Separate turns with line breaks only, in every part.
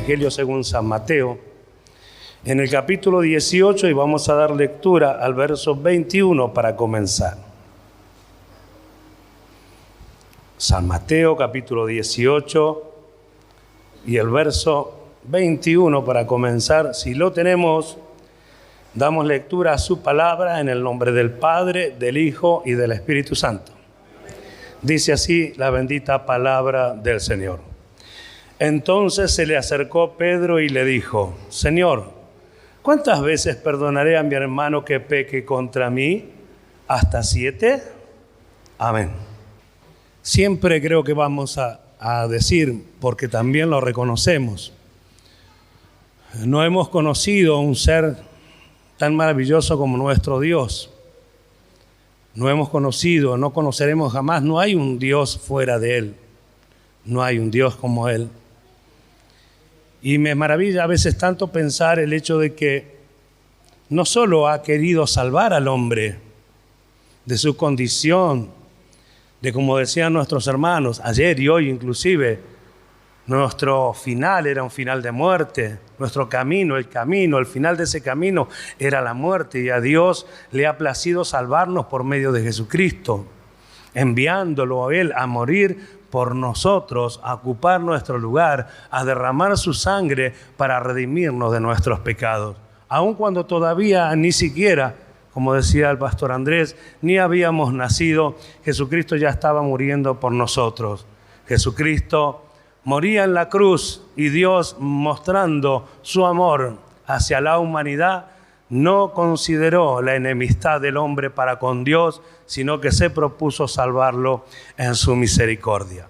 Evangelio según San Mateo, en el capítulo 18, y vamos a dar lectura al verso 21 para comenzar. San Mateo, capítulo 18, y el verso 21 para comenzar. Si lo tenemos, damos lectura a su palabra en el nombre del Padre, del Hijo y del Espíritu Santo. Dice así la bendita palabra del Señor. Entonces se le acercó Pedro y le dijo: Señor, ¿cuántas veces perdonaré a mi hermano que peque contra mí? ¿Hasta 7? Amén. Siempre creo que vamos a decir, porque también lo reconocemos, no hemos conocido a un ser tan maravilloso como nuestro Dios. No hemos conocido, no conoceremos jamás. No hay un Dios fuera de Él. No hay un Dios como Él. Y me maravilla a veces tanto pensar el hecho de que no solo ha querido salvar al hombre de su condición, de como decían nuestros hermanos, ayer y hoy inclusive, nuestro final era un final de muerte, nuestro camino, el final de ese camino era la muerte, y a Dios le ha placido salvarnos por medio de Jesucristo, enviándolo a Él a morir por nosotros, a ocupar nuestro lugar, a derramar su sangre para redimirnos de nuestros pecados. Aun cuando todavía ni siquiera, como decía el pastor Andrés, ni habíamos nacido, Jesucristo ya estaba muriendo por nosotros. Jesucristo moría en la cruz, y Dios, mostrando su amor hacia la humanidad, no consideró la enemistad del hombre para con Dios, sino que se propuso salvarlo en su misericordia.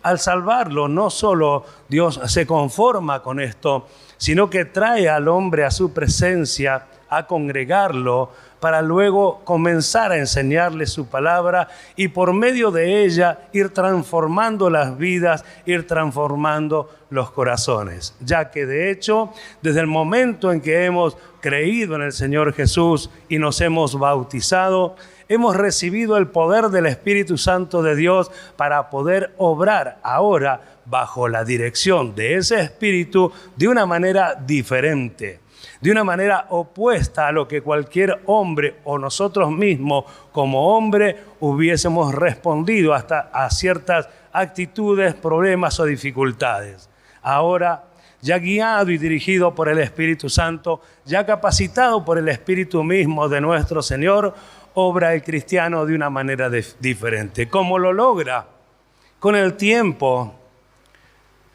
Al salvarlo, no solo Dios se conforma con esto, sino que trae al hombre a su presencia, a congregarlo, para luego comenzar a enseñarle su palabra y por medio de ella ir transformando las vidas, ir transformando los corazones. Ya que de hecho, desde el momento en que hemos creído en el Señor Jesús y nos hemos bautizado, hemos recibido el poder del Espíritu Santo de Dios para poder obrar ahora bajo la dirección de ese Espíritu de una manera diferente, de una manera opuesta a lo que cualquier hombre o nosotros mismos como hombre hubiésemos respondido hasta a ciertas actitudes, problemas o dificultades. Ahora, ya guiado y dirigido por el Espíritu Santo, ya capacitado por el Espíritu mismo de nuestro Señor, obra el cristiano de una manera diferente. ¿Cómo lo logra? Con el tiempo,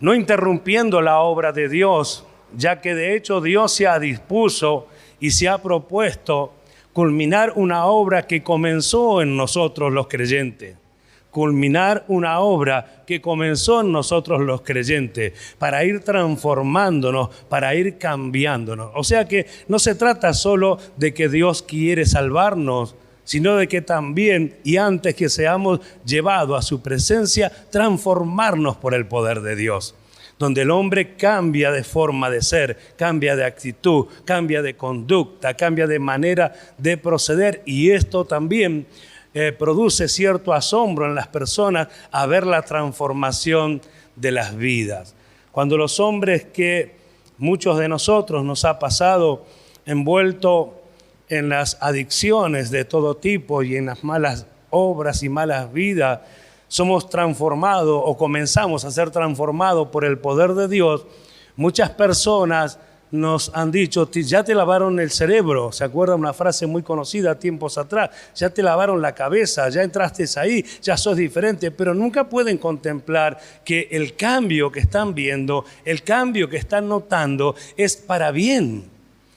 no interrumpiendo la obra de Dios, ya que de hecho Dios se ha dispuesto y se ha propuesto culminar una obra que comenzó en nosotros los creyentes. Culminar una obra que comenzó en nosotros los creyentes, para ir transformándonos, para ir cambiándonos. O sea que no se trata solo de que Dios quiere salvarnos, sino de que también, y antes que seamos llevados a su presencia, transformarnos por el poder de Dios, donde el hombre cambia de forma de ser, cambia de actitud, cambia de conducta, cambia de manera de proceder, y esto también produce cierto asombro en las personas a ver la transformación de las vidas. Cuando los hombres, que muchos de nosotros nos ha pasado envuelto en las adicciones de todo tipo y en las malas obras y malas vidas, somos transformados o comenzamos a ser transformados por el poder de Dios, muchas personas nos han dicho: ya te lavaron el cerebro. ¿Se acuerdan una frase muy conocida tiempos atrás? Ya te lavaron la cabeza, ya entraste ahí, ya sos diferente. Pero nunca pueden contemplar que el cambio que están viendo, el cambio que están notando es para bien,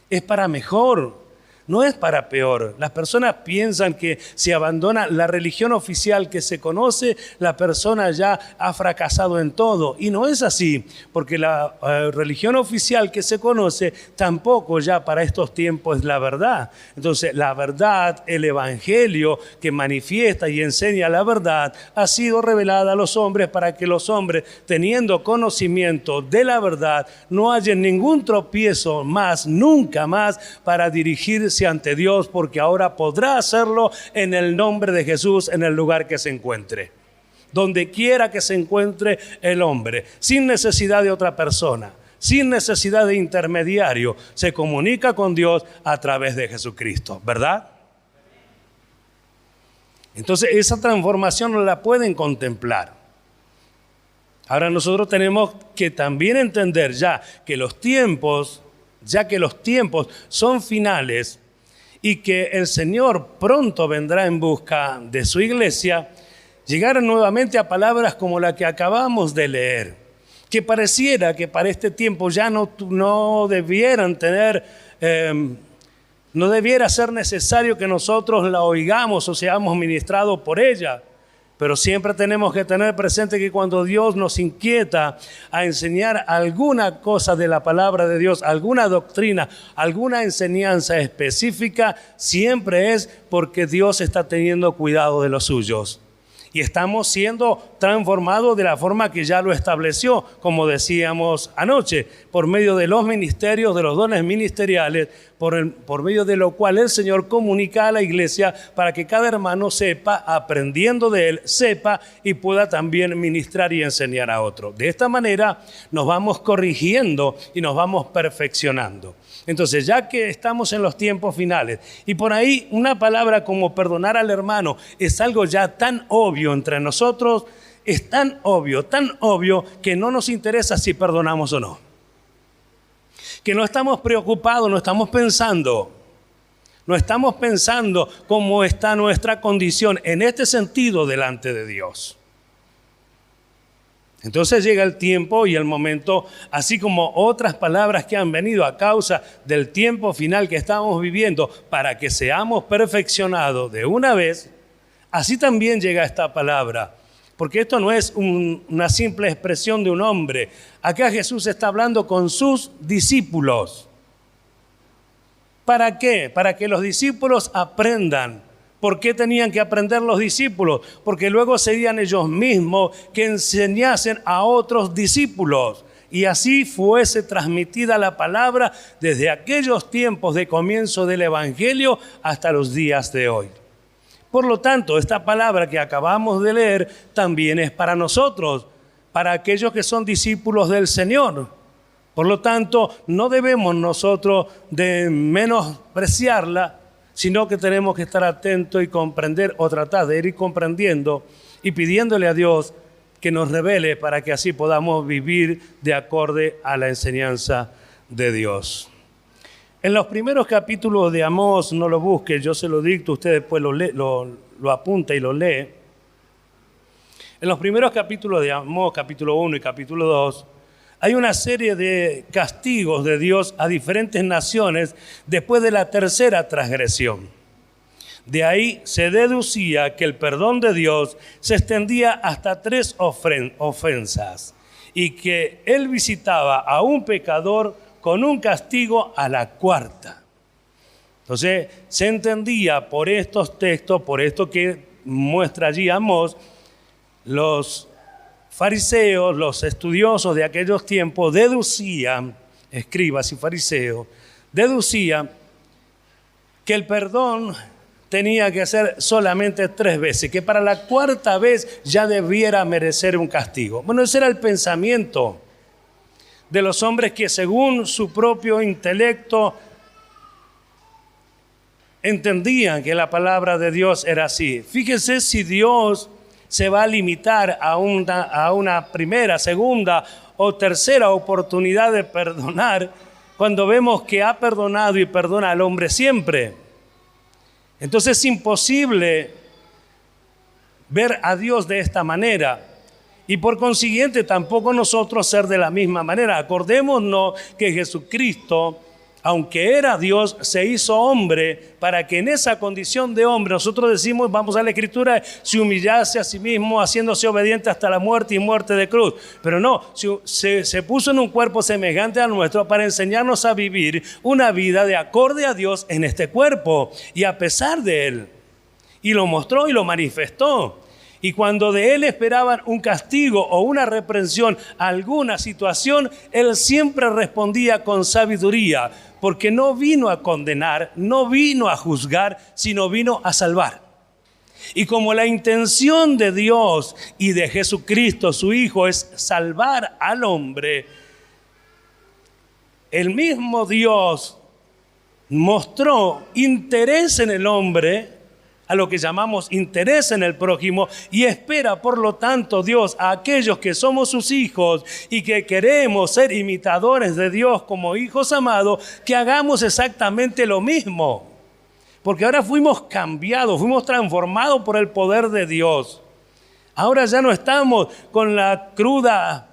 es para mejor. No es para peor. Las personas piensan que si abandona la religión oficial que se conoce, la persona ya ha fracasado en todo. Y no es así, porque la religión oficial que se conoce tampoco ya para estos tiempos es la verdad. Entonces, la verdad, el evangelio que manifiesta y enseña la verdad, ha sido revelada a los hombres para que los hombres, teniendo conocimiento de la verdad, no hallen ningún tropiezo más, nunca más, para dirigirse ante Dios, porque ahora podrá hacerlo en el nombre de Jesús en el lugar que se encuentre. Donde quiera que se encuentre el hombre, sin necesidad de otra persona. sin necesidad de intermediario, se comunica con Dios a través de Jesucristo, ¿verdad? Entonces esa transformación no la pueden contemplar. Ahora nosotros tenemos que también entender que los tiempos son finales y que el Señor pronto vendrá en busca de su iglesia, llegar nuevamente a palabras como la que acabamos de leer, que pareciera que para este tiempo ya no debieran tener, no debiera ser necesario que nosotros la oigamos o seamos ministrados por ella. Pero siempre tenemos que tener presente que cuando Dios nos inquieta a enseñar alguna cosa de la palabra de Dios, alguna doctrina, alguna enseñanza específica, siempre es porque Dios está teniendo cuidado de los suyos. Y estamos siendo transformados de la forma que ya lo estableció, como decíamos anoche, por medio de los ministerios, de los dones ministeriales, por medio de lo cual el Señor comunica a la iglesia para que cada hermano sepa, aprendiendo de él, sepa y pueda también ministrar y enseñar a otro. De esta manera nos vamos corrigiendo y nos vamos perfeccionando. Entonces, ya que estamos en los tiempos finales y por ahí una palabra como perdonar al hermano es algo ya tan obvio entre nosotros, es tan obvio que no nos interesa si perdonamos o no. Que no estamos preocupados, no estamos pensando cómo está nuestra condición en este sentido delante de Dios. Entonces llega el tiempo y el momento, así como otras palabras que han venido a causa del tiempo final que estamos viviendo, para que seamos perfeccionados de una vez, así también llega esta palabra. Porque esto no es una simple expresión de un hombre. Acá Jesús está hablando con sus discípulos. ¿Para qué? Para que los discípulos aprendan. ¿Por qué tenían que aprender los discípulos? Porque luego serían ellos mismos que enseñasen a otros discípulos. Y así fuese transmitida la palabra desde aquellos tiempos de comienzo del Evangelio hasta los días de hoy. Por lo tanto, esta palabra que acabamos de leer también es para nosotros, para aquellos que son discípulos del Señor. Por lo tanto, no debemos nosotros de menospreciarla, sino que tenemos que estar atentos y comprender o tratar de ir comprendiendo y pidiéndole a Dios que nos revele para que así podamos vivir de acorde a la enseñanza de Dios. En los primeros capítulos de Amós, no lo busque, yo se lo dicto, usted después lo apunta y lo lee. En los primeros capítulos de Amós, capítulo 1 y capítulo 2, hay una serie de castigos de Dios a diferentes naciones después de la tercera transgresión. De ahí se deducía que el perdón de Dios se extendía hasta 3 ofensas y que Él visitaba a un pecador con un castigo a la 4ª. Entonces se entendía por estos textos, por esto que muestra allí Amós, los fariseos, los estudiosos de aquellos tiempos deducían, escribas y fariseos, deducían que el perdón tenía que ser solamente 3 veces, que para la 4ª vez ya debiera merecer un castigo. Bueno, ese era el pensamiento de los hombres que según su propio intelecto entendían que la palabra de Dios era así. Fíjense si Dios se va a limitar a una primera, segunda o tercera oportunidad de perdonar cuando vemos que ha perdonado y perdona al hombre siempre. Entonces es imposible ver a Dios de esta manera y por consiguiente tampoco nosotros ser de la misma manera. Acordémonos que Jesucristo, aunque era Dios, se hizo hombre para que en esa condición de hombre, nosotros decimos, vamos a la Escritura, se humillase a sí mismo, haciéndose obediente hasta la muerte y muerte de cruz. Pero no, se puso en un cuerpo semejante al nuestro para enseñarnos a vivir una vida de acorde a Dios en este cuerpo y a pesar de Él. Y lo mostró y lo manifestó. Y cuando de Él esperaban un castigo o una reprensión, alguna situación, Él siempre respondía con sabiduría, porque no vino a condenar, no vino a juzgar, sino vino a salvar. Y como la intención de Dios y de Jesucristo, su Hijo, es salvar al hombre, el mismo Dios mostró interés en el hombre, a lo que llamamos interés en el prójimo, y espera, por lo tanto, Dios a aquellos que somos sus hijos y que queremos ser imitadores de Dios como hijos amados, que hagamos exactamente lo mismo. Porque ahora fuimos cambiados, fuimos transformados por el poder de Dios. Ahora ya no estamos con la cruda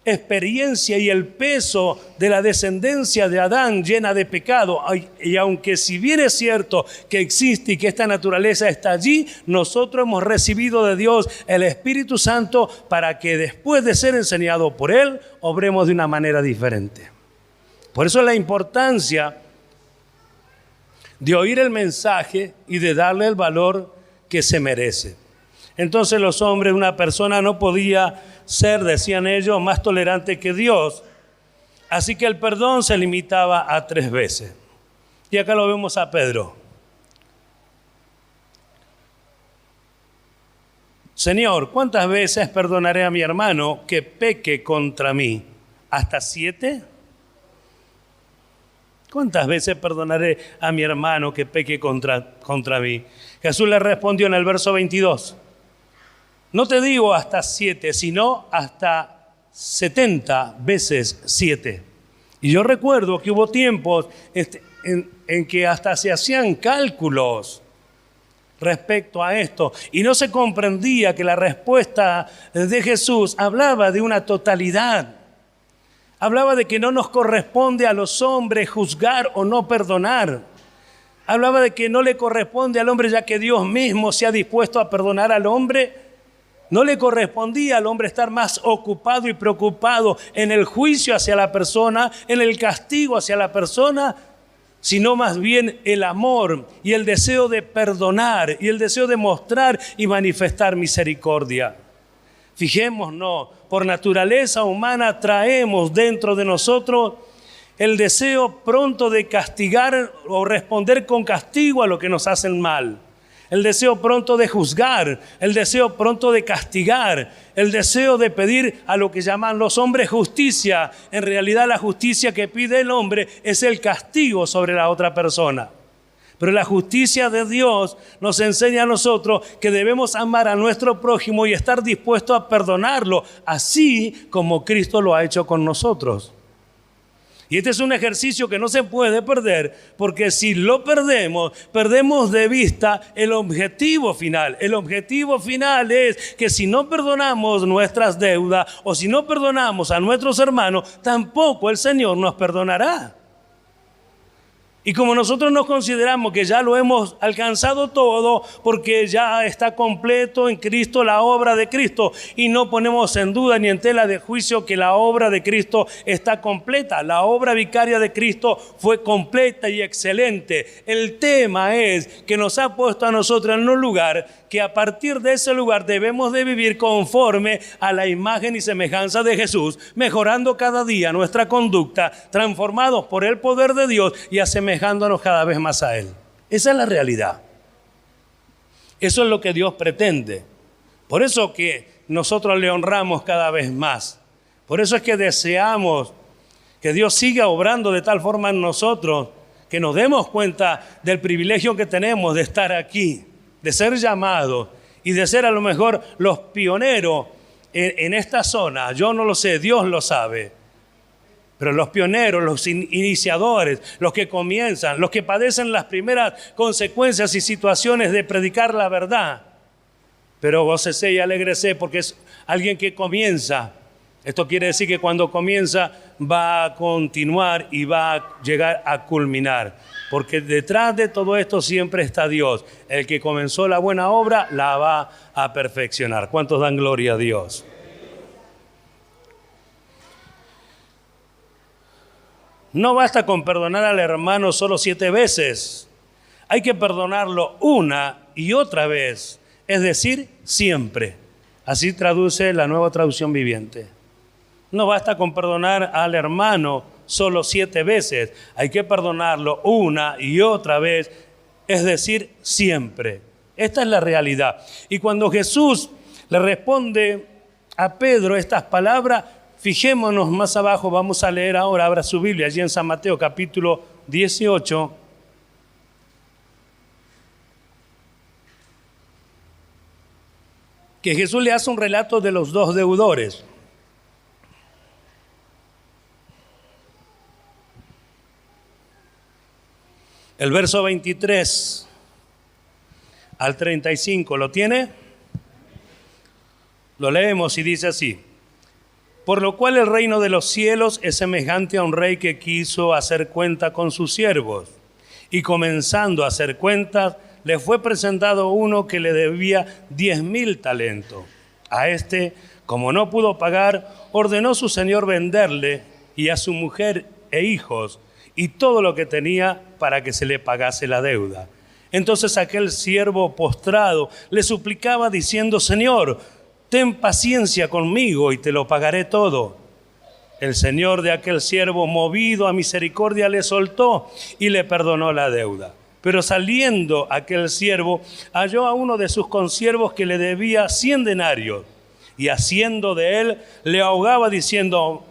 experiencia y el peso de la descendencia de Adán llena de pecado. Y aunque si bien es cierto que existe y que esta naturaleza está allí, nosotros hemos recibido de Dios el Espíritu Santo para que después de ser enseñado por Él, obremos de una manera diferente. Por eso la importancia de oír el mensaje y de darle el valor que se merece. Entonces los hombres, una persona no podía ser, decían ellos, más tolerante que Dios. Así que el perdón se limitaba a 3 veces. Y acá lo vemos a Pedro. Señor, ¿cuántas veces perdonaré a mi hermano que peque contra mí? ¿Hasta 7? ¿Cuántas veces perdonaré a mi hermano que peque contra mí? Jesús le respondió en el verso 22. No te digo hasta 7, sino hasta 70 veces 7. Y yo recuerdo que hubo tiempos en que hasta se hacían cálculos respecto a esto. Y no se comprendía que la respuesta de Jesús hablaba de una totalidad. Hablaba de que no nos corresponde a los hombres juzgar o no perdonar. Hablaba de que no le corresponde al hombre, ya que Dios mismo se ha dispuesto a perdonar al hombre. No le correspondía al hombre estar más ocupado y preocupado en el juicio hacia la persona, en el castigo hacia la persona, sino más bien el amor y el deseo de perdonar y el deseo de mostrar y manifestar misericordia. Fijémonos, por naturaleza humana traemos dentro de nosotros el deseo pronto de castigar o responder con castigo a lo que nos hacen mal. El deseo pronto de juzgar, el deseo pronto de castigar, el deseo de pedir a lo que llaman los hombres justicia. En realidad la justicia que pide el hombre es el castigo sobre la otra persona. Pero la justicia de Dios nos enseña a nosotros que debemos amar a nuestro prójimo y estar dispuestos a perdonarlo, así como Cristo lo ha hecho con nosotros. Y este es un ejercicio que no se puede perder, porque si lo perdemos, perdemos de vista el objetivo final. El objetivo final es que si no perdonamos nuestras deudas o si no perdonamos a nuestros hermanos, tampoco el Señor nos perdonará. Y como nosotros nos consideramos que ya lo hemos alcanzado todo, porque ya está completo en Cristo la obra de Cristo, y no ponemos en duda ni en tela de juicio que la obra de Cristo está completa. La obra vicaria de Cristo fue completa y excelente. El tema es que nos ha puesto a nosotros en un lugar que a partir de ese lugar debemos de vivir conforme a la imagen y semejanza de Jesús, mejorando cada día nuestra conducta, transformados por el poder de Dios y asemejándonos cada vez más a Él. Esa es la realidad. Eso es lo que Dios pretende. Por eso que nosotros le honramos cada vez más. Por eso es que deseamos que Dios siga obrando de tal forma en nosotros que nos demos cuenta del privilegio que tenemos de estar aquí, de ser llamados y de ser a lo mejor los pioneros en esta zona. Yo no lo sé, Dios lo sabe. Pero los pioneros, los iniciadores, los que comienzan, los que padecen las primeras consecuencias y situaciones de predicar la verdad. Pero gócese y alégrese porque es alguien que comienza. Esto quiere decir que cuando comienza va a continuar y va a llegar a culminar. Porque detrás de todo esto siempre está Dios. El que comenzó la buena obra la va a perfeccionar. ¿Cuántos dan gloria a Dios? No basta con perdonar al hermano solo 7 veces. Hay que perdonarlo una y otra vez. Es decir, siempre. Así traduce la Nueva Traducción Viviente. No basta con perdonar al hermano solo 7 veces. Hay que perdonarlo una y otra vez. Es decir, siempre. Esta es la realidad. Y cuando Jesús le responde a Pedro estas palabras, Fijémonos más abajo, vamos a leer ahora, abra su Biblia, allí en San Mateo capítulo 18. Que Jesús le hace un relato de los dos deudores. El verso 23 al 35, ¿lo tiene? Lo leemos y dice así: por lo cual el reino de los cielos es semejante a un rey que quiso hacer cuenta con sus siervos, y comenzando a hacer cuentas, le fue presentado uno que le debía 10,000 talentos. A este, como no pudo pagar, ordenó su señor venderle y a su mujer e hijos y todo lo que tenía para que se le pagase la deuda. Entonces aquel siervo postrado le suplicaba diciendo: Señor, ten paciencia conmigo y te lo pagaré todo. El señor de aquel siervo, movido a misericordia, le soltó y le perdonó la deuda. Pero saliendo aquel siervo, halló a uno de sus consiervos que le debía 100 denarios. Y haciendo de él, le ahogaba diciendo,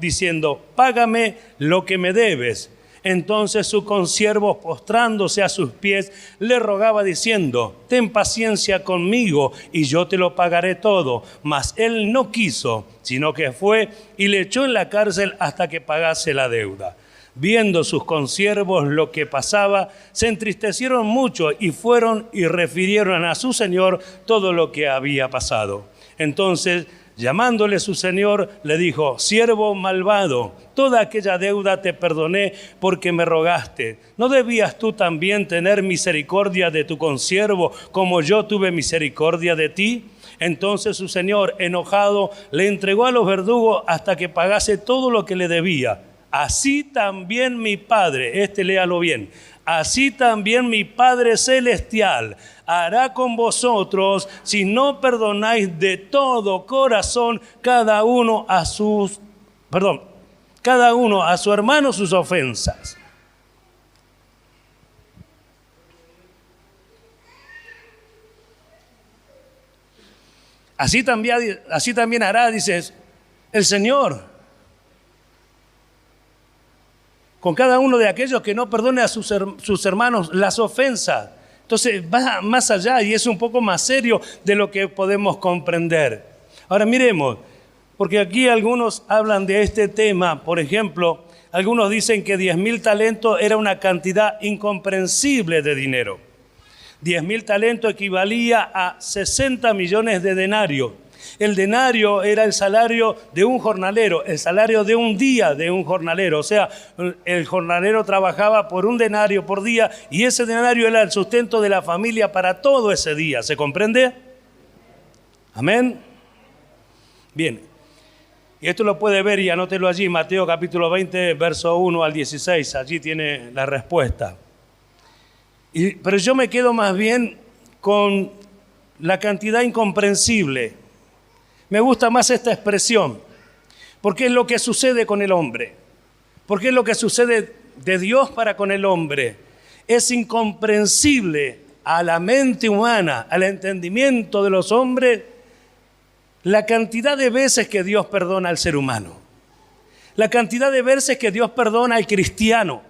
págame lo que me debes. Entonces su consiervo, postrándose a sus pies, le rogaba diciendo: ten paciencia conmigo y yo te lo pagaré todo. Mas él no quiso, sino que fue y le echó en la cárcel hasta que pagase la deuda. Viendo sus consiervos lo que pasaba, se entristecieron mucho y fueron y refirieron a su señor todo lo que había pasado. Entonces, llamándole su señor, le dijo: siervo malvado, toda aquella deuda te perdoné porque me rogaste. ¿No debías tú también tener misericordia de tu consiervo como yo tuve misericordia de ti? Entonces su señor, enojado, le entregó a los verdugos hasta que pagase todo lo que le debía. Así también mi Padre, léalo bien, así también mi Padre Celestial hará con vosotros si no perdonáis de todo corazón cada uno a su hermano sus ofensas. Así también hará, dices, el Señor con cada uno de aquellos que no perdone a sus hermanos las ofensas. Entonces va más allá y es un poco más serio de lo que podemos comprender. Ahora miremos, porque aquí algunos hablan de este tema. Por ejemplo, algunos dicen que 10,000 talentos era una cantidad incomprensible de dinero. 10,000 talentos equivalía a 60 millones de denarios. El denario era el salario de un jornalero, el salario de un día de un jornalero. O sea, el jornalero trabajaba por un denario por día y ese denario era el sustento de la familia para todo ese día. ¿Se comprende? Amén. Bien. Y esto lo puede ver y anótelo allí, Mateo capítulo 20, verso 1 al 16. Allí tiene la respuesta. Pero yo me quedo más bien con la cantidad incomprensible. Me gusta más esta expresión, porque es lo que sucede con el hombre, porque es lo que sucede de Dios para con el hombre. Es incomprensible a la mente humana, al entendimiento de los hombres, la cantidad de veces que Dios perdona al ser humano, la cantidad de veces que Dios perdona al cristiano,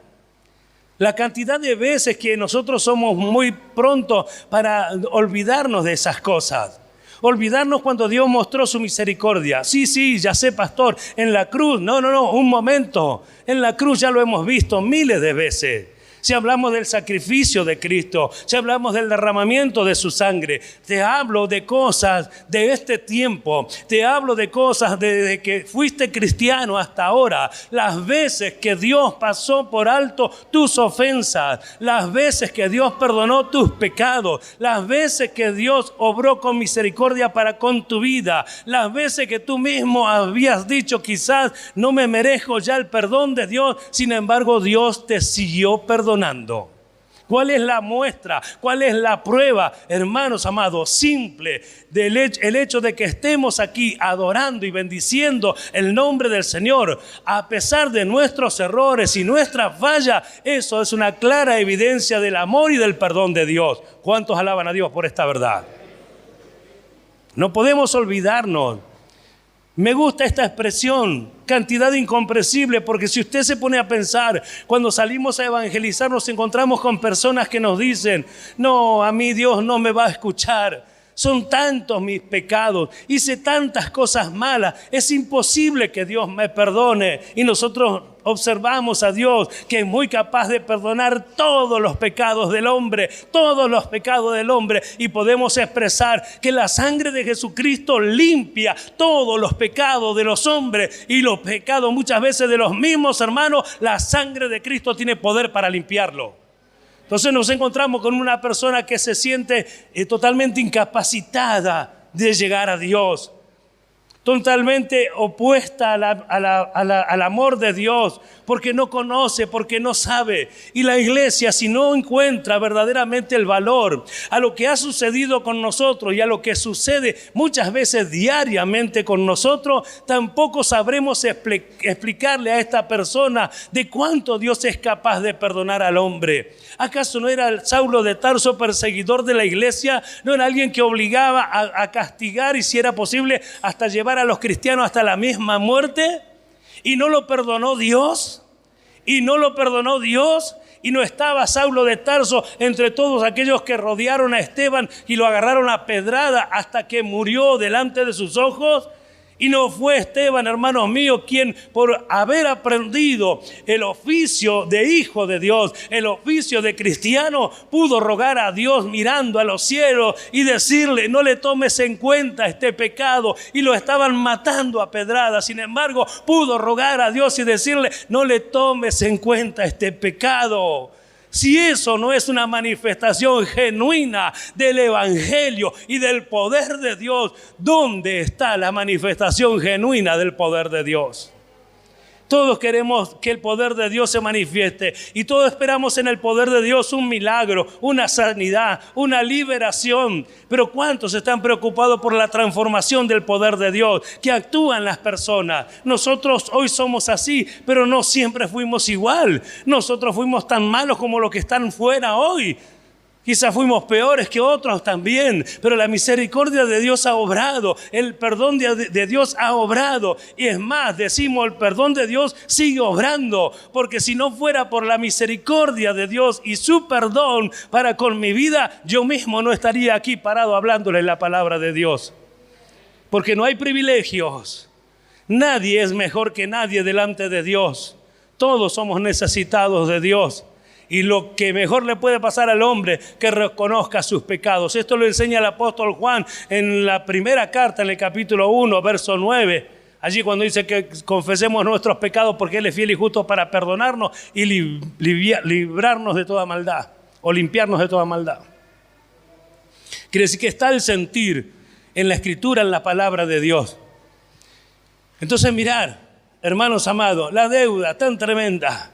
la cantidad de veces que nosotros somos muy prontos para olvidarnos de esas cosas. Olvidarnos cuando Dios mostró su misericordia. Sí, ya sé, pastor, en la cruz. No, un momento. En la cruz ya lo hemos visto miles de veces. Si hablamos del sacrificio de Cristo, si hablamos del derramamiento de su sangre, te hablo de cosas de este tiempo, te hablo de cosas desde que fuiste cristiano hasta ahora, las veces que Dios pasó por alto tus ofensas, las veces que Dios perdonó tus pecados, las veces que Dios obró con misericordia para con tu vida, las veces que tú mismo habías dicho quizás no me merezco ya el perdón de Dios, sin embargo Dios te siguió perdonando. ¿Cuál es la muestra? ¿Cuál es la prueba, hermanos amados? Simple, el hecho de que estemos aquí adorando y bendiciendo el nombre del Señor, a pesar de nuestros errores y nuestras fallas, eso es una clara evidencia del amor y del perdón de Dios. ¿Cuántos alaban a Dios por esta verdad? No podemos olvidarnos Me gusta esta expresión, cantidad incomprensible, porque si usted se pone a pensar, cuando salimos a evangelizar nos encontramos con personas que nos dicen, no, a mí Dios no me va a escuchar. Son tantos mis pecados, hice tantas cosas malas, es imposible que Dios me perdone. Y nosotros observamos a Dios que es muy capaz de perdonar todos los pecados del hombre, todos los pecados del hombre. Y podemos expresar que la sangre de Jesucristo limpia todos los pecados de los hombres y los pecados muchas veces de los mismos hermanos. La sangre de Cristo tiene poder para limpiarlo. Entonces nos encontramos con una persona que se siente totalmente incapacitada de llegar a Dios, totalmente opuesta al amor de Dios, porque no conoce, porque no sabe. Y la iglesia, si no encuentra verdaderamente el valor a lo que ha sucedido con nosotros y a lo que sucede muchas veces diariamente con nosotros, tampoco sabremos explicarle a esta persona de cuánto Dios es capaz de perdonar al hombre. ¿Acaso no era el Saulo de Tarso perseguidor de la iglesia? ¿No era alguien que obligaba a castigar y, si era posible, hasta llevar a los cristianos hasta la misma muerte? ¿Y no lo perdonó Dios? ¿Y no lo perdonó Dios? ¿Y no estaba Saulo de Tarso entre todos aquellos que rodearon a Esteban y lo agarraron a pedrada hasta que murió delante de sus ojos? Y no fue Esteban, hermanos míos, quien por haber aprendido el oficio de hijo de Dios, el oficio de cristiano, pudo rogar a Dios mirando a los cielos y decirle, no le tomes en cuenta este pecado. Y lo estaban matando a pedradas. Sin embargo, pudo rogar a Dios y decirle, no le tomes en cuenta este pecado. Si eso no es una manifestación genuina del evangelio y del poder de Dios, ¿dónde está la manifestación genuina del poder de Dios? Todos queremos que el poder de Dios se manifieste y todos esperamos en el poder de Dios un milagro, una sanidad, una liberación. Pero ¿cuántos están preocupados por la transformación del poder de Dios que actúa en las personas? Nosotros hoy somos así, pero no siempre fuimos igual. Nosotros fuimos tan malos como los que están fuera hoy. Quizás fuimos peores que otros también, pero la misericordia de Dios ha obrado, el perdón de Dios ha obrado. Y es más, decimos, el perdón de Dios sigue obrando, porque si no fuera por la misericordia de Dios y su perdón para con mi vida, yo mismo no estaría aquí parado hablándole la palabra de Dios. Porque no hay privilegios, nadie es mejor que nadie delante de Dios, todos somos necesitados de Dios. Y lo que mejor le puede pasar al hombre, que reconozca sus pecados. Esto lo enseña el apóstol Juan en la primera carta, en el capítulo 1, verso 9. Allí cuando dice que confesemos nuestros pecados porque Él es fiel y justo para perdonarnos y librarnos de toda maldad, o limpiarnos de toda maldad. Quiere decir que está el sentir en la Escritura, en la palabra de Dios. Entonces mirar, hermanos amados, la deuda tan tremenda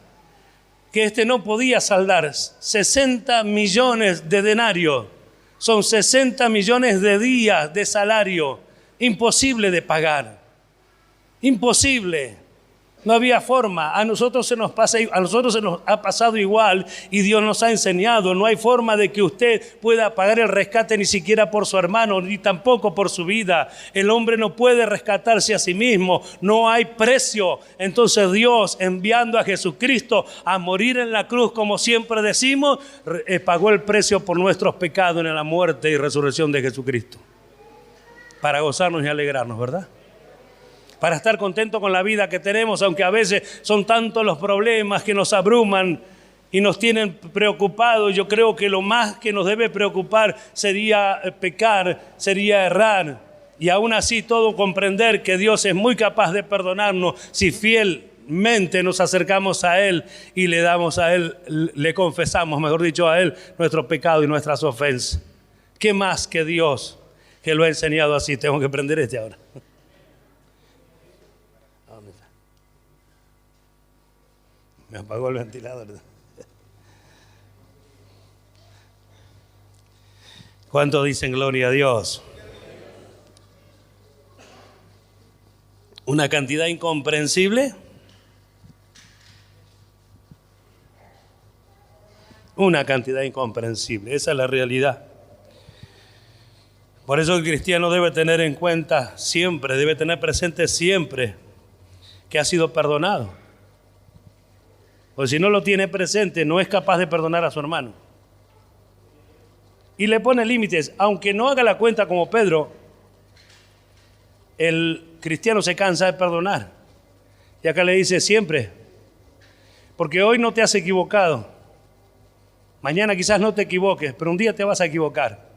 que no podía saldar, 60 millones de denarios, son 60 millones de días de salario, imposible de pagar, imposible. No había forma. A nosotros se nos ha pasado igual y Dios nos ha enseñado. No hay forma de que usted pueda pagar el rescate ni siquiera por su hermano, ni tampoco por su vida. El hombre no puede rescatarse a sí mismo. No hay precio. Entonces Dios, enviando a Jesucristo a morir en la cruz, como siempre decimos, pagó el precio por nuestros pecados en la muerte y resurrección de Jesucristo. Para gozarnos y alegrarnos, ¿verdad? Para estar contentos con la vida que tenemos, aunque a veces son tantos los problemas que nos abruman y nos tienen preocupados. Yo creo que lo más que nos debe preocupar sería pecar, sería errar. Y aún así todo comprender que Dios es muy capaz de perdonarnos si fielmente nos acercamos a Él y le damos a Él, le confesamos, mejor dicho, a Él nuestro pecado y nuestras ofensas. ¿Qué más que Dios que lo ha enseñado así? Tengo que prender ahora. Me apagó el ventilador. ¿Cuántos dicen gloria a Dios? Una cantidad incomprensible. Una cantidad incomprensible. Esa es la realidad. Por eso el cristiano debe tener en cuenta siempre, debe tener presente siempre que ha sido perdonado. Porque si no lo tiene presente, no es capaz de perdonar a su hermano. Y le pone límites, aunque no haga la cuenta como Pedro, el cristiano se cansa de perdonar. Y acá le dice siempre, porque hoy no te has equivocado. Mañana quizás no te equivoques, pero un día te vas a equivocar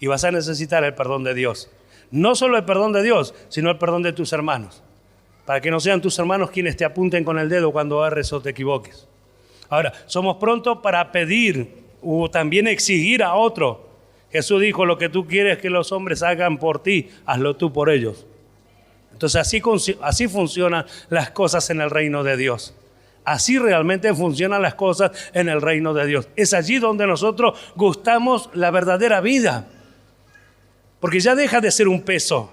y vas a necesitar el perdón de Dios. No solo el perdón de Dios, sino el perdón de tus hermanos. Para que no sean tus hermanos quienes te apunten con el dedo cuando erres o te equivoques. Ahora, somos prontos para pedir o también exigir a otro. Jesús dijo, lo que tú quieres que los hombres hagan por ti, hazlo tú por ellos. Entonces así funcionan las cosas en el reino de Dios. Así realmente funcionan las cosas en el reino de Dios. Es allí donde nosotros gustamos la verdadera vida. Porque ya deja de ser un peso.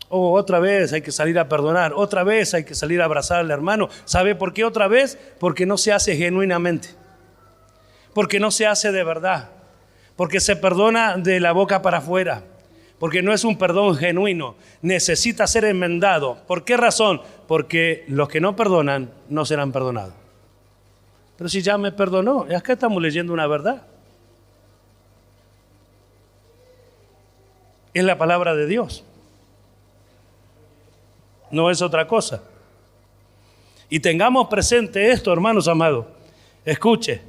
Oh, otra vez hay que salir a perdonar. Otra vez hay que salir a abrazar al hermano. ¿Sabe por qué otra vez? Porque no se hace genuinamente. Porque no se hace de verdad. Porque se perdona de la boca para afuera. Porque no es un perdón genuino. Necesita ser enmendado. ¿Por qué razón? Porque los que no perdonan no serán perdonados. Pero si ya me perdonó, acá estamos leyendo una verdad. Es la palabra de Dios. No es otra cosa. Y tengamos presente esto, hermanos amados. Escuche,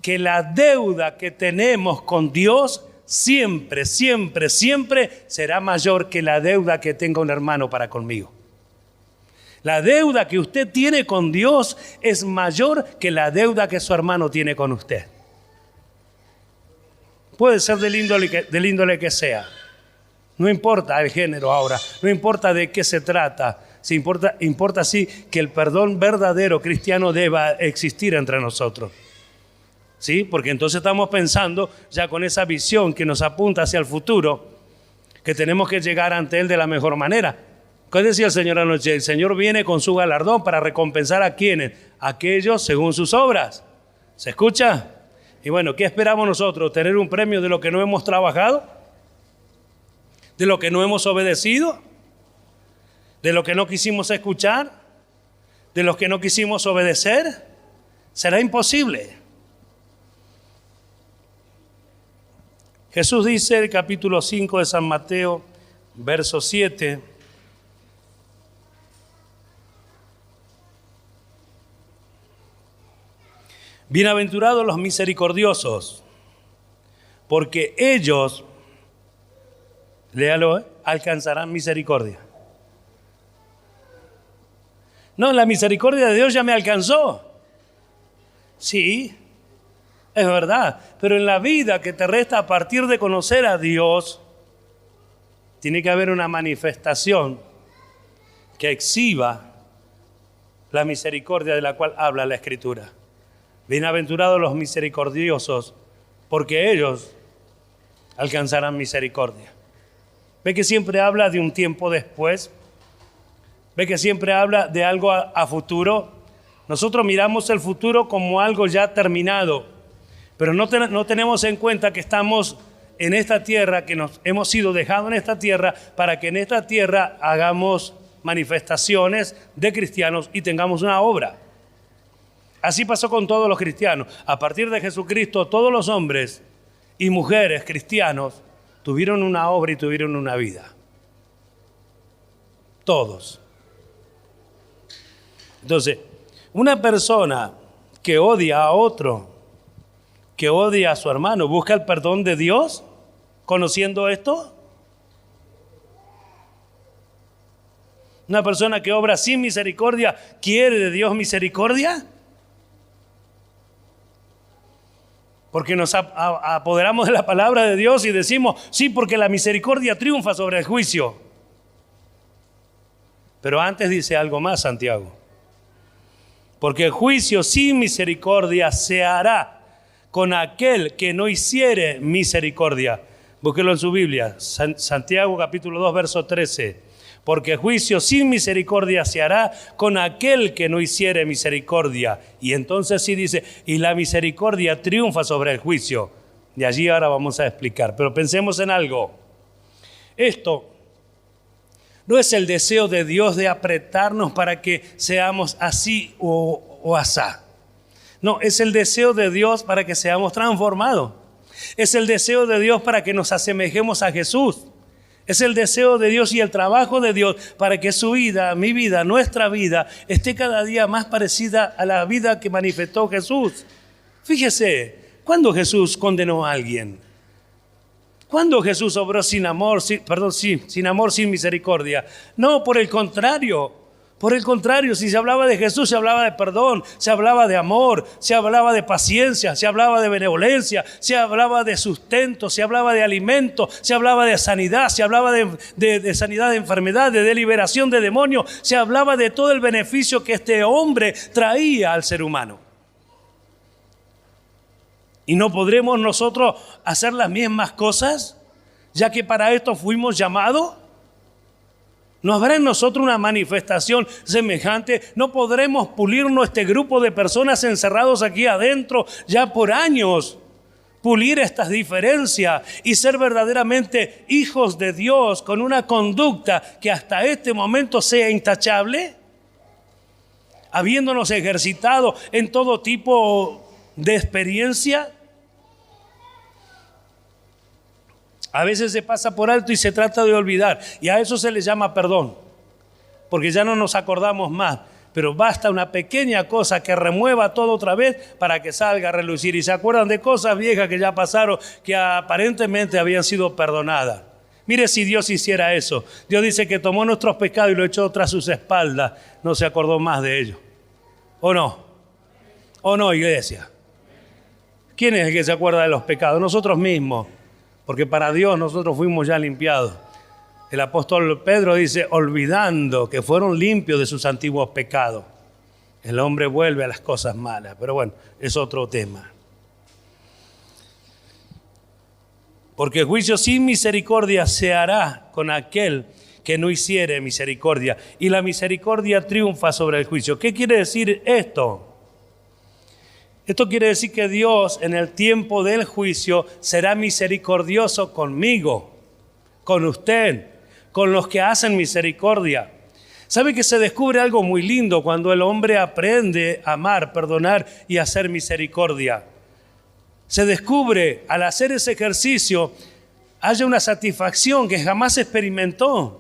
que la deuda que tenemos con Dios siempre, siempre, siempre será mayor que la deuda que tenga un hermano para conmigo. La deuda que usted tiene con Dios es mayor que la deuda que su hermano tiene con usted. Puede ser del índole que sea. No importa el género ahora, no importa de qué se trata. Importa sí que el perdón verdadero cristiano deba existir entre nosotros. ¿Sí? Porque entonces estamos pensando ya con esa visión que nos apunta hacia el futuro, que tenemos que llegar ante Él de la mejor manera. ¿Qué decía el Señor anoche? El Señor viene con su galardón para recompensar a quienes, aquellos según sus obras. ¿Se escucha? Y bueno, ¿qué esperamos nosotros? ¿Tener un premio de lo que no hemos trabajado? ¿De lo que no hemos obedecido? ¿De lo que no quisimos escuchar? ¿De los que no quisimos obedecer? Será imposible. Jesús dice en el capítulo 5 de San Mateo, verso 7, bienaventurados los misericordiosos, porque ellos, léalo, alcanzarán misericordia. No, la misericordia de Dios ya me alcanzó. Sí, es verdad, pero en la vida que te resta a partir de conocer a Dios, tiene que haber una manifestación que exhiba la misericordia de la cual habla la Escritura. Bienaventurados los misericordiosos, porque ellos alcanzarán misericordia. ¿Ve que siempre habla de un tiempo después? ¿Ve que siempre habla de algo a futuro? Nosotros miramos el futuro como algo ya terminado, pero no tenemos en cuenta que estamos en esta tierra, que nos hemos sido dejados en esta tierra, para que en esta tierra hagamos manifestaciones de cristianos y tengamos una obra. Así pasó con todos los cristianos. A partir de Jesucristo, todos los hombres y mujeres cristianos tuvieron una obra y tuvieron una vida. Todos. Entonces, una persona que odia a otro, que odia a su hermano, ¿busca el perdón de Dios conociendo esto? Una persona que obra sin misericordia, ¿quiere de Dios misericordia? Porque nos apoderamos de la palabra de Dios y decimos, sí, porque la misericordia triunfa sobre el juicio. Pero antes dice algo más, Santiago. Porque el juicio sin misericordia se hará con aquel que no hiciere misericordia. Búsquelo en su Biblia, Santiago capítulo 2, verso 13. Porque el juicio sin misericordia se hará con aquel que no hiciere misericordia. Y entonces sí dice, y la misericordia triunfa sobre el juicio. De allí ahora vamos a explicar. Pero pensemos en algo. Esto no es el deseo de Dios de apretarnos para que seamos así o asá. No, es el deseo de Dios para que seamos transformados. Es el deseo de Dios para que nos asemejemos a Jesús. Es el deseo de Dios y el trabajo de Dios para que su vida, mi vida, nuestra vida, esté cada día más parecida a la vida que manifestó Jesús. Fíjese, ¿cuándo Jesús condenó a alguien? ¿Cuándo Jesús obró sin amor, sin misericordia? No, por el contrario. Por el contrario, si se hablaba de Jesús, se hablaba de perdón, se hablaba de amor, se hablaba de paciencia, se hablaba de benevolencia, se hablaba de sustento, se hablaba de alimento, se hablaba de sanidad, se hablaba de sanidad de enfermedad, de liberación de demonios, se hablaba de todo el beneficio que este hombre traía al ser humano. ¿Y no podremos nosotros hacer las mismas cosas, ya que para esto fuimos llamados? ¿No habrá en nosotros una manifestación semejante? ¿No podremos pulirnos este grupo de personas encerrados aquí adentro ya por años? Pulir estas diferencias y ser verdaderamente hijos de Dios con una conducta que hasta este momento sea intachable, habiéndonos ejercitado en todo tipo de experiencia. A veces se pasa por alto y se trata de olvidar, y a eso se le llama perdón, porque ya no nos acordamos más, pero basta una pequeña cosa que remueva todo otra vez para que salga a relucir, y se acuerdan de cosas viejas que ya pasaron, que aparentemente habían sido perdonadas. Mire, si Dios hiciera eso, Dios dice que tomó nuestros pecados y lo echó tras sus espaldas, no se acordó más de ellos. ¿O no? ¿O no, iglesia? ¿Quién es el que se acuerda de los pecados? Nosotros mismos. Porque para Dios nosotros fuimos ya limpiados. El apóstol Pedro dice, olvidando que fueron limpios de sus antiguos pecados. El hombre vuelve a las cosas malas. Pero bueno, es otro tema. Porque juicio sin misericordia se hará con aquel que no hiciere misericordia. Y la misericordia triunfa sobre el juicio. ¿Qué quiere decir esto? Esto quiere decir que Dios en el tiempo del juicio será misericordioso conmigo, con usted, con los que hacen misericordia. ¿Sabe que se descubre algo muy lindo cuando el hombre aprende a amar, perdonar y hacer misericordia? Se descubre, al hacer ese ejercicio, haya una satisfacción que jamás experimentó.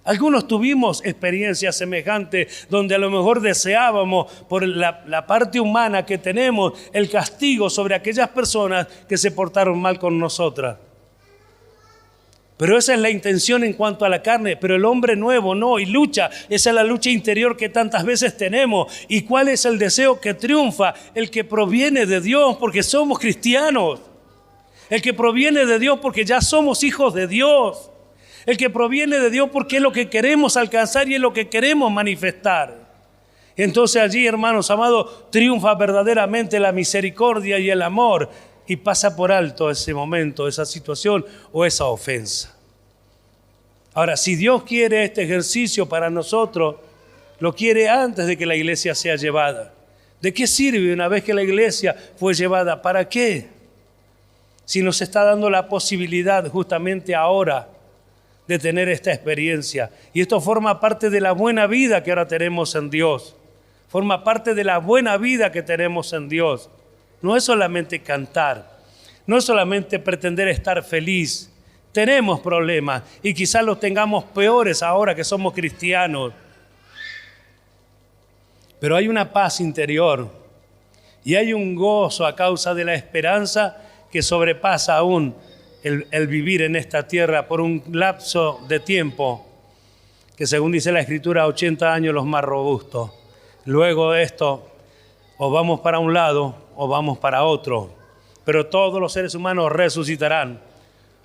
Algunos tuvimos experiencias semejantes donde a lo mejor deseábamos por la parte humana que tenemos el castigo sobre aquellas personas que se portaron mal con nosotras. Pero esa es la intención en cuanto a la carne, pero el hombre nuevo no, y lucha. Esa es la lucha interior que tantas veces tenemos. ¿Y cuál es el deseo que triunfa? El que proviene de Dios porque somos cristianos. El que proviene de Dios porque ya somos hijos de Dios. El que proviene de Dios porque es lo que queremos alcanzar y es lo que queremos manifestar. Entonces allí, hermanos amados, triunfa verdaderamente la misericordia y el amor y pasa por alto ese momento, esa situación o esa ofensa. Ahora, si Dios quiere este ejercicio para nosotros, lo quiere antes de que la iglesia sea llevada. ¿De qué sirve una vez que la iglesia fue llevada? ¿Para qué? Si nos está dando la posibilidad justamente ahora de tener esta experiencia. Y esto forma parte de la buena vida que ahora tenemos en Dios. Forma parte de la buena vida que tenemos en Dios. No es solamente cantar, no es solamente pretender estar feliz. Tenemos problemas y quizás los tengamos peores ahora que somos cristianos. Pero hay una paz interior y hay un gozo a causa de la esperanza que sobrepasa aún el vivir en esta tierra por un lapso de tiempo que, según dice la Escritura, 80 años los más robustos. Luego de esto, o vamos para un lado o vamos para otro, pero todos los seres humanos resucitarán,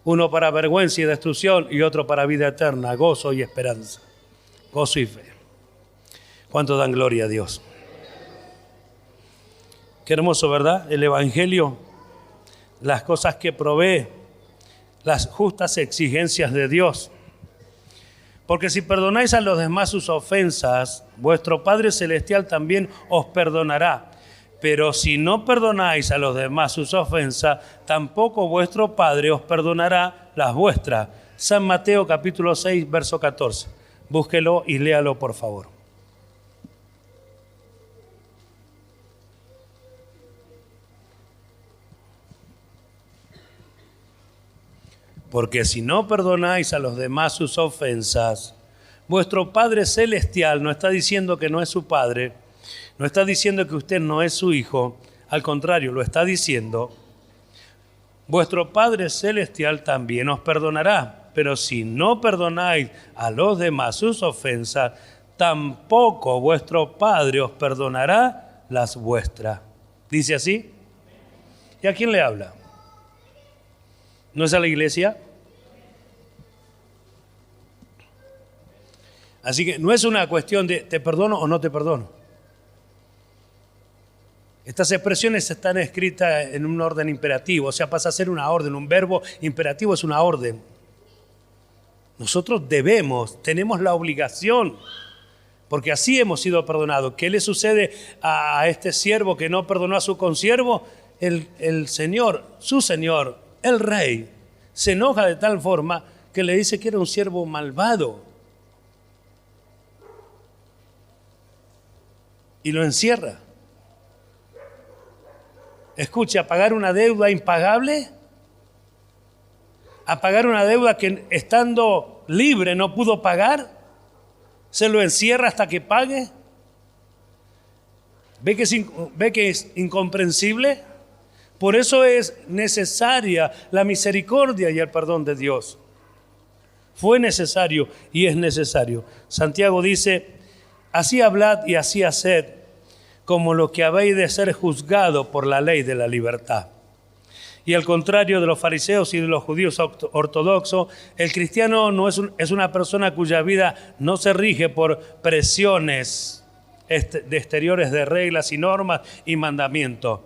uno para vergüenza y destrucción y otro para vida eterna, gozo y esperanza, gozo y fe. ¿Cuánto dan gloria a Dios? Qué hermoso, ¿verdad? El Evangelio, las cosas que provee, las justas exigencias de Dios. Porque si perdonáis a los demás sus ofensas, vuestro Padre Celestial también os perdonará. Pero si no perdonáis a los demás sus ofensas, tampoco vuestro Padre os perdonará las vuestras. San Mateo capítulo 6, verso 14. Búsquelo y léalo, por favor. Porque si no perdonáis a los demás sus ofensas, vuestro Padre Celestial no está diciendo que no es su Padre, no está diciendo que usted no es su hijo, al contrario, lo está diciendo, vuestro Padre Celestial también os perdonará. Pero si no perdonáis a los demás sus ofensas, tampoco vuestro Padre os perdonará las vuestras. ¿Dice así? ¿Y a quién le habla? ¿No es a la iglesia? Así que no es una cuestión de te perdono o no te perdono. Estas expresiones están escritas en un orden imperativo, o sea, pasa a ser una orden, un verbo imperativo es una orden. Nosotros tenemos la obligación, porque así hemos sido perdonados. ¿Qué le sucede a este siervo que no perdonó a su consiervo? El Señor, su Señor, el Rey, se enoja de tal forma que le dice que era un siervo malvado. Y lo encierra. Escuche, a pagar una deuda impagable, a pagar una deuda que estando libre no pudo pagar, se lo encierra hasta que pague. ¿Ve que es incomprensible? Por eso es necesaria la misericordia y el perdón de Dios. Fue necesario y es necesario. Santiago dice, así hablad y así haced, como lo que habéis de ser juzgado por la ley de la libertad. Y al contrario de los fariseos y de los judíos ortodoxos, el cristiano no es una persona cuya vida no se rige por presiones de exteriores de reglas y normas y mandamientos.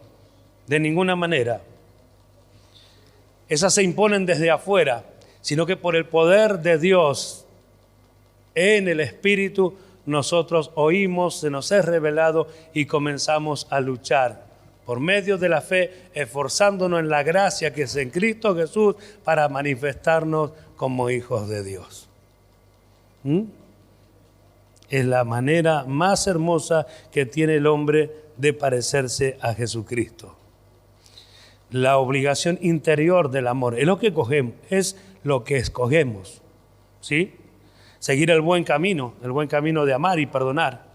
De ninguna manera. Esas se imponen desde afuera, sino que por el poder de Dios en el Espíritu nosotros oímos, se nos es revelado y comenzamos a luchar por medio de la fe, esforzándonos en la gracia que es en Cristo Jesús para manifestarnos como hijos de Dios. Es la manera más hermosa que tiene el hombre de parecerse a Jesucristo. La obligación interior del amor es lo que escogemos, ¿sí? Seguir el buen camino de amar y perdonar.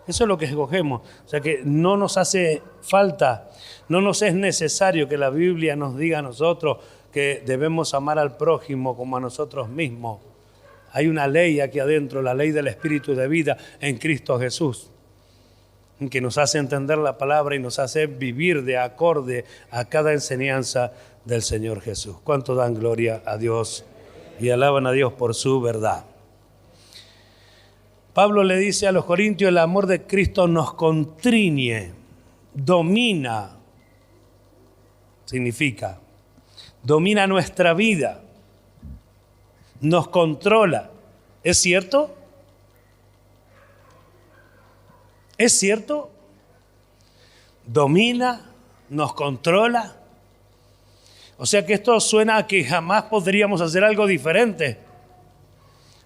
Eso es lo que escogemos. O sea que no nos hace falta, no nos es necesario que la Biblia nos diga a nosotros que debemos amar al prójimo como a nosotros mismos. Hay una ley aquí adentro, la ley del Espíritu de vida en Cristo Jesús, que nos hace entender la palabra y nos hace vivir de acorde a cada enseñanza del Señor Jesús. ¿Cuánto dan gloria a Dios y alaban a Dios por su verdad? Pablo le dice a los corintios, el amor de Cristo nos constriñe, domina, significa, domina nuestra vida, nos controla. ¿Es cierto? ¿Es cierto? Domina, nos controla. O sea que esto suena a que jamás podríamos hacer algo diferente.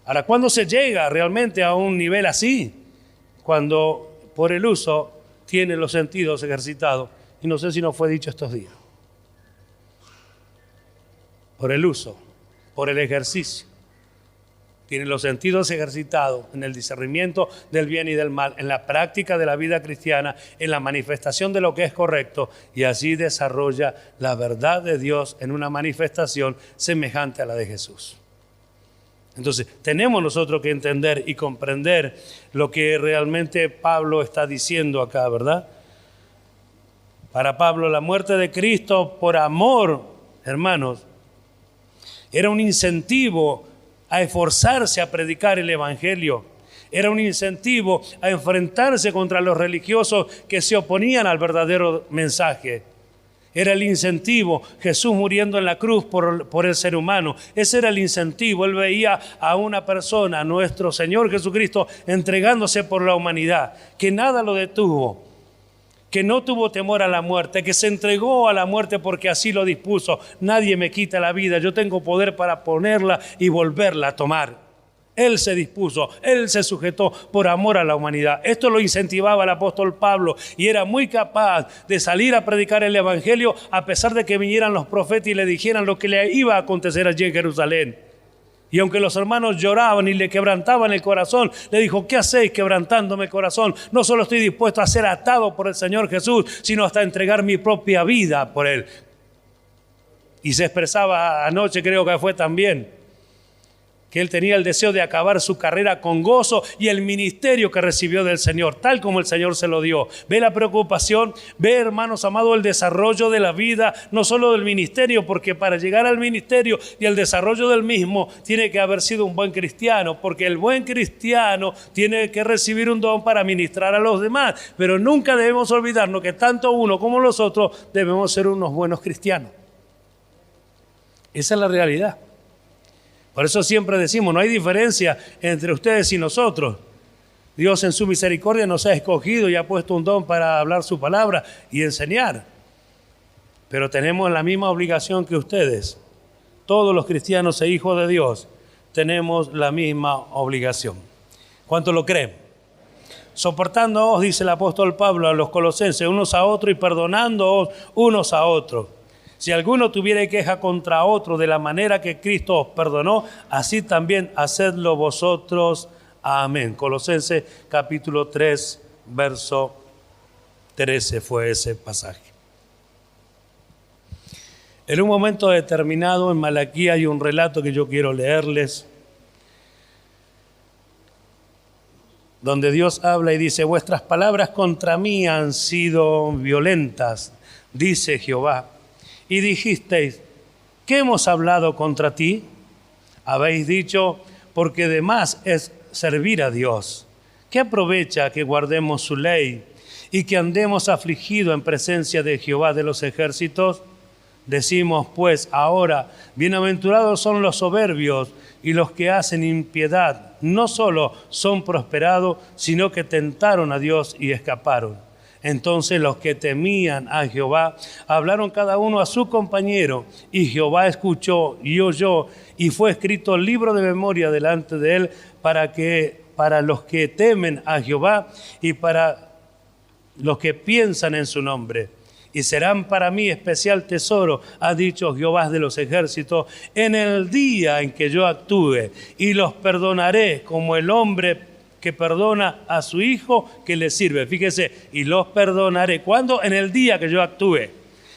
Ahora, ¿cuándo se llega realmente a un nivel así? Cuando por el uso tiene los sentidos ejercitados. Y no sé si nos fue dicho estos días. Por el uso, por el ejercicio. Tiene los sentidos ejercitados en el discernimiento del bien y del mal, en la práctica de la vida cristiana, en la manifestación de lo que es correcto, y así desarrolla la verdad de Dios en una manifestación semejante a la de Jesús. Entonces, tenemos nosotros que entender y comprender lo que realmente Pablo está diciendo acá, ¿verdad? Para Pablo, la muerte de Cristo por amor, hermanos, era un incentivo a esforzarse a predicar el Evangelio. Era un incentivo a enfrentarse contra los religiosos que se oponían al verdadero mensaje. Era el incentivo, Jesús muriendo en la cruz por el ser humano. Ese era el incentivo. Él veía a una persona, nuestro Señor Jesucristo, entregándose por la humanidad, que nada lo detuvo. que no tuvo temor a la muerte, que se entregó a la muerte porque así lo dispuso. Nadie me quita la vida, yo tengo poder para ponerla y volverla a tomar. Él se dispuso, Él se sujetó por amor a la humanidad. Esto lo incentivaba el apóstol Pablo y era muy capaz de salir a predicar el evangelio a pesar de que vinieran los profetas y le dijeran lo que le iba a acontecer allí en Jerusalén. Y aunque los hermanos lloraban y le quebrantaban el corazón, le dijo: ¿qué hacéis quebrantándome el corazón? No solo estoy dispuesto a ser atado por el Señor Jesús, sino hasta entregar mi propia vida por Él. Y se expresaba anoche, creo que fue también, que él tenía el deseo de acabar su carrera con gozo y el ministerio que recibió del Señor, tal como el Señor se lo dio. Ve la preocupación, ve, hermanos amados, el desarrollo de la vida, no solo del ministerio, porque para llegar al ministerio y el desarrollo del mismo tiene que haber sido un buen cristiano, porque el buen cristiano tiene que recibir un don para ministrar a los demás, pero nunca debemos olvidarnos que tanto uno como los otros debemos ser unos buenos cristianos. Esa es la realidad. Por eso siempre decimos, no hay diferencia entre ustedes y nosotros. Dios en su misericordia nos ha escogido y ha puesto un don para hablar su palabra y enseñar. Pero tenemos la misma obligación que ustedes. Todos los cristianos e hijos de Dios tenemos la misma obligación. ¿Cuántos lo creen? Soportándoos, dice el apóstol Pablo a los colosenses, unos a otros y perdonándoos unos a otros. Si alguno tuviera queja contra otro de la manera que Cristo os perdonó, así también hacedlo vosotros. Amén. Colosenses capítulo 3, verso 13 fue ese pasaje. En un momento determinado en Malaquías hay un relato que yo quiero leerles, donde Dios habla y dice: vuestras palabras contra mí han sido violentas, dice Jehová. Y dijisteis: ¿qué hemos hablado contra ti? Habéis dicho: porque de más es servir a Dios. ¿Qué aprovecha que guardemos su ley y que andemos afligidos en presencia de Jehová de los ejércitos? Decimos pues ahora: bienaventurados son los soberbios y los que hacen impiedad. No solo son prosperados, sino que tentaron a Dios y escaparon. Entonces los que temían a Jehová hablaron cada uno a su compañero, y Jehová escuchó y oyó, y fue escrito el libro de memoria delante de él para los que temen a Jehová y para los que piensan en su nombre. Y serán para mí especial tesoro, ha dicho Jehová de los ejércitos, en el día en que yo actúe, y los perdonaré como el hombre que perdona a su hijo que le sirve. Fíjese, y los perdonaré. ¿Cuándo? En el día que yo actúe.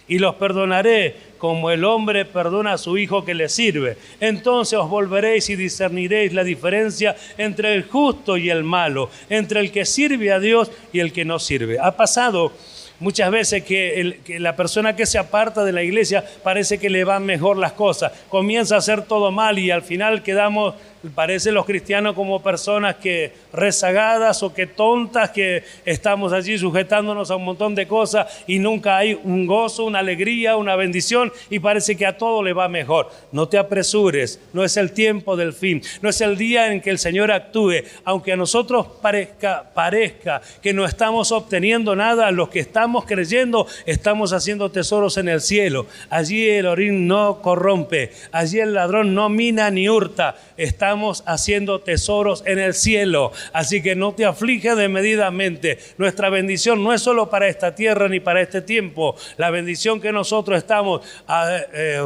Y los perdonaré como el hombre perdona a su hijo que le sirve. Entonces os volveréis y discerniréis la diferencia entre el justo y el malo, entre el que sirve a Dios y el que no sirve. Ha pasado muchas veces que la persona que se aparta de la iglesia parece que le van mejor las cosas. Comienza a hacer todo mal y al final quedamos, parecen los cristianos como personas que rezagadas o que tontas, que estamos allí sujetándonos a un montón de cosas y nunca hay un gozo, una alegría, una bendición y parece que a todo le va mejor. No te apresures, no es el tiempo del fin, no es el día en que el Señor actúe. Aunque a nosotros parezca que no estamos obteniendo nada, los que estamos creyendo estamos haciendo tesoros en el cielo. Allí el orín no corrompe, allí el ladrón no mina ni hurta. Estamos haciendo tesoros en el cielo, así que no te aflige desmedidamente. Nuestra bendición no es solo para esta tierra ni para este tiempo. La bendición que nosotros estamos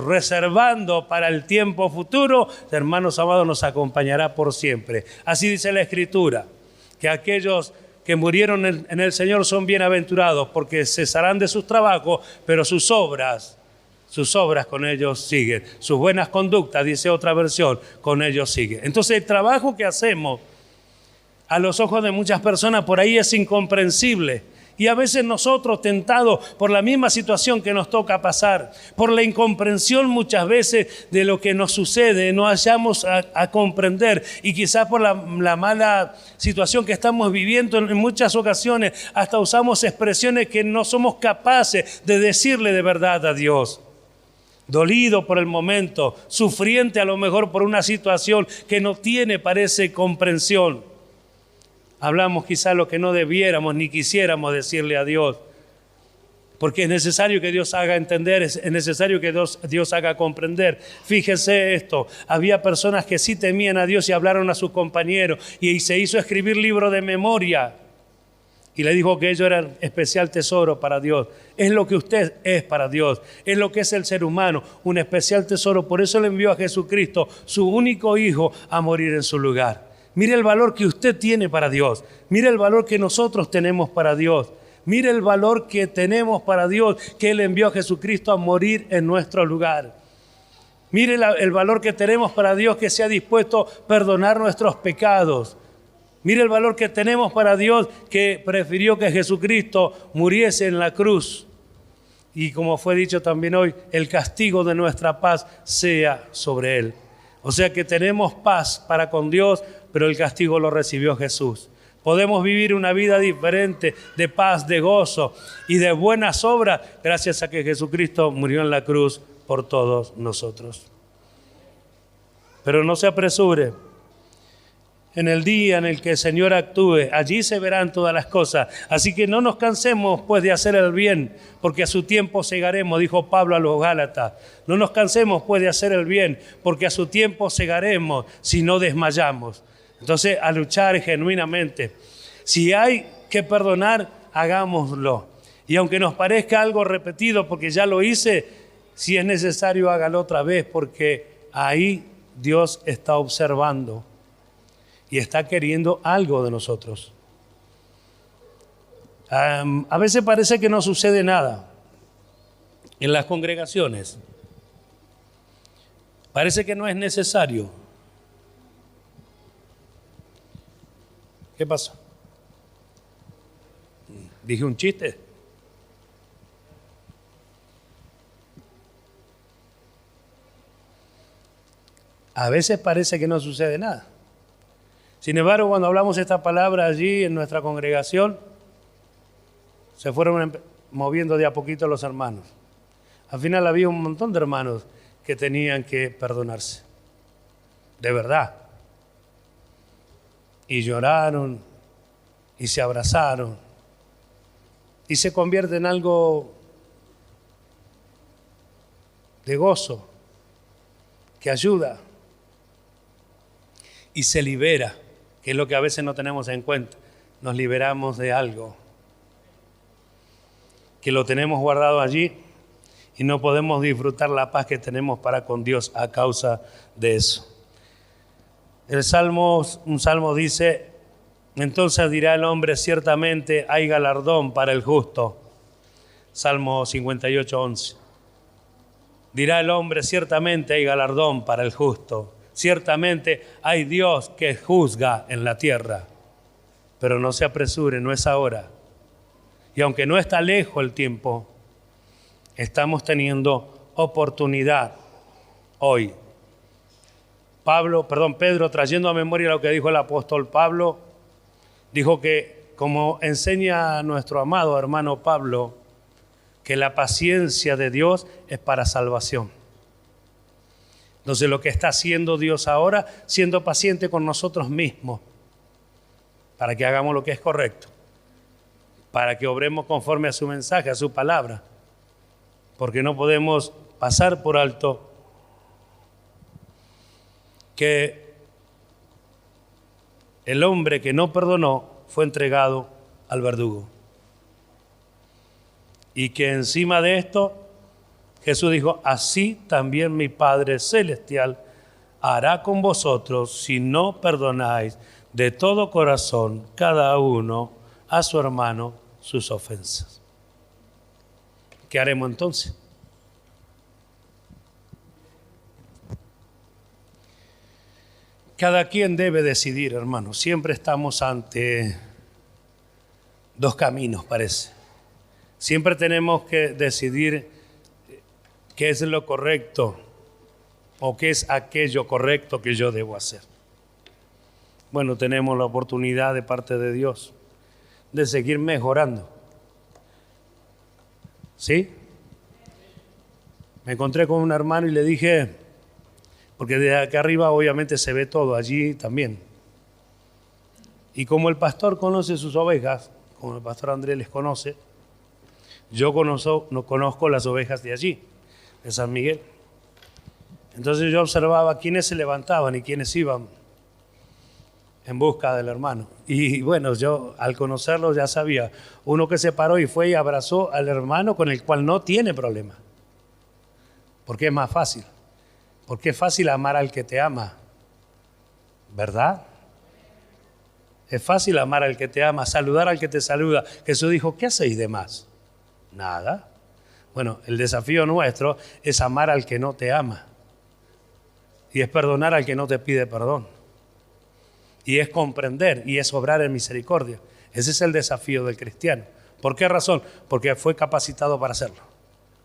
reservando para el tiempo futuro, hermanos amados, nos acompañará por siempre. Así dice la Escritura, que aquellos que murieron en el Señor son bienaventurados porque cesarán de sus trabajos, pero sus obras con ellos siguen. Sus buenas conductas, dice otra versión, con ellos siguen. Entonces el trabajo que hacemos a los ojos de muchas personas por ahí es incomprensible. Y a veces nosotros, tentados por la misma situación que nos toca pasar, por la incomprensión muchas veces de lo que nos sucede, no hallamos a comprender. Y quizás por la mala situación que estamos viviendo en muchas ocasiones, hasta usamos expresiones que no somos capaces de decirle de verdad a Dios. Dolido por el momento, sufriente a lo mejor por una situación que no tiene, parece, comprensión. Hablamos quizá lo que no debiéramos ni quisiéramos decirle a Dios. porque es necesario que Dios haga entender, es necesario que Dios haga comprender. Fíjese esto, había personas que sí temían a Dios y hablaron a sus compañeros y se hizo escribir libro de memoria y le dijo que ellos eran especial tesoro para Dios. Es lo que usted es para Dios, es lo que es el ser humano, un especial tesoro. Por eso le envió a Jesucristo, su único hijo, a morir en su lugar. Mire el valor que usted tiene para Dios, mire el valor que nosotros tenemos para Dios. Mire el valor que tenemos para Dios, que Él envió a Jesucristo a morir en nuestro lugar. Mire el valor que tenemos para Dios, que se ha dispuesto a perdonar nuestros pecados. Mire el valor que tenemos para Dios, que prefirió que Jesucristo muriese en la cruz. Y como fue dicho también hoy, el castigo de nuestra paz sea sobre Él. O sea que tenemos paz para con Dios, pero el castigo lo recibió Jesús. Podemos vivir una vida diferente, de paz, de gozo y de buenas obras, gracias a que Jesucristo murió en la cruz por todos nosotros. Pero no se apresure. En el día en el que el Señor actúe, allí se verán todas las cosas. Así que no nos cansemos pues de hacer el bien, porque a su tiempo segaremos, dijo Pablo a los Gálatas. No nos cansemos pues de hacer el bien, porque a su tiempo segaremos si no desmayamos. Entonces, a luchar genuinamente. Si hay que perdonar, hagámoslo. Y aunque nos parezca algo repetido, porque ya lo hice, si es necesario, hágalo otra vez, porque ahí Dios está observando y está queriendo algo de nosotros. A veces parece que no sucede nada en las congregaciones. Parece que no es necesario. ¿Qué pasa? ¿Dije un chiste? A veces parece que no sucede nada. Sin embargo, cuando hablamos esta palabra allí en nuestra congregación, se fueron moviendo de a poquito los hermanos. Al final había un montón de hermanos que tenían que perdonarse. De verdad. Y lloraron, y se abrazaron, y se convierte en algo de gozo, que ayuda, y se libera, que es lo que a veces no tenemos en cuenta. Nos liberamos de algo, que lo tenemos guardado allí, y no podemos disfrutar la paz que tenemos para con Dios a causa de eso. Un salmo dice, entonces dirá el hombre, ciertamente hay galardón para el justo. Salmo 58, 11. Dirá el hombre, ciertamente hay galardón para el justo. Ciertamente hay Dios que juzga en la tierra. Pero no se apresure, no es ahora. Y aunque no está lejos el tiempo, estamos teniendo oportunidad hoy. Pedro, trayendo a memoria lo que dijo el apóstol Pablo, dijo que, como enseña nuestro amado hermano Pablo, que la paciencia de Dios es para salvación. Entonces, lo que está haciendo Dios ahora, siendo paciente con nosotros mismos, para que hagamos lo que es correcto, para que obremos conforme a su mensaje, a su palabra, porque no podemos pasar por alto que el hombre que no perdonó fue entregado al verdugo. Y que encima de esto, Jesús dijo, así también mi Padre Celestial hará con vosotros si no perdonáis de todo corazón cada uno a su hermano sus ofensas. ¿Qué haremos entonces? Cada quien debe decidir, hermano. Siempre estamos ante dos caminos, parece. Siempre tenemos que decidir qué es lo correcto o qué es aquello correcto que yo debo hacer. Bueno, tenemos la oportunidad de parte de Dios de seguir mejorando. ¿Sí? Me encontré con un hermano y le dije, porque desde acá arriba obviamente se ve todo, allí también. Y como el pastor conoce sus ovejas, como el pastor Andrés les conoce, yo no conozco las ovejas de allí, de San Miguel. Entonces yo observaba quiénes se levantaban y quiénes iban en busca del hermano. Y bueno, yo al conocerlo ya sabía, uno que se paró y fue y abrazó al hermano con el cual no tiene problema. Porque es más fácil. Porque es fácil amar al que te ama, ¿verdad? Es fácil amar al que te ama, saludar al que te saluda. Jesús dijo, ¿qué hacéis de más? Nada. Bueno, el desafío nuestro es amar al que no te ama. Y es perdonar al que no te pide perdón. Y es comprender y es obrar en misericordia. Ese es el desafío del cristiano. ¿Por qué razón? Porque fue capacitado para hacerlo.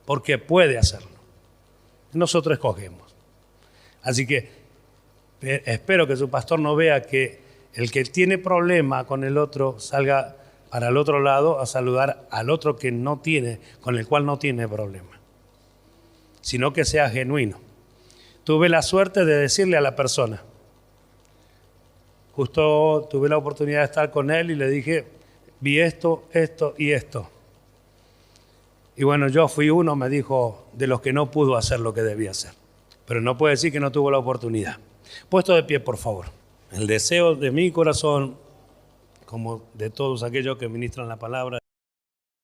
Porque puede hacerlo. Nosotros escogemos. Así que espero que su pastor no vea que el que tiene problema con el otro salga para el otro lado a saludar al otro que no tiene, con el cual no tiene problema. Sino que sea genuino. Tuve la suerte de decirle a la persona, justo tuve la oportunidad de estar con él y le dije, vi esto, esto y esto. Y bueno, yo fui uno, me dijo, de los que no pudo hacer lo que debía hacer. Pero no puede decir que no tuvo la oportunidad. Puesto de pie, por favor. El deseo de mi corazón, como de todos aquellos que ministran la palabra,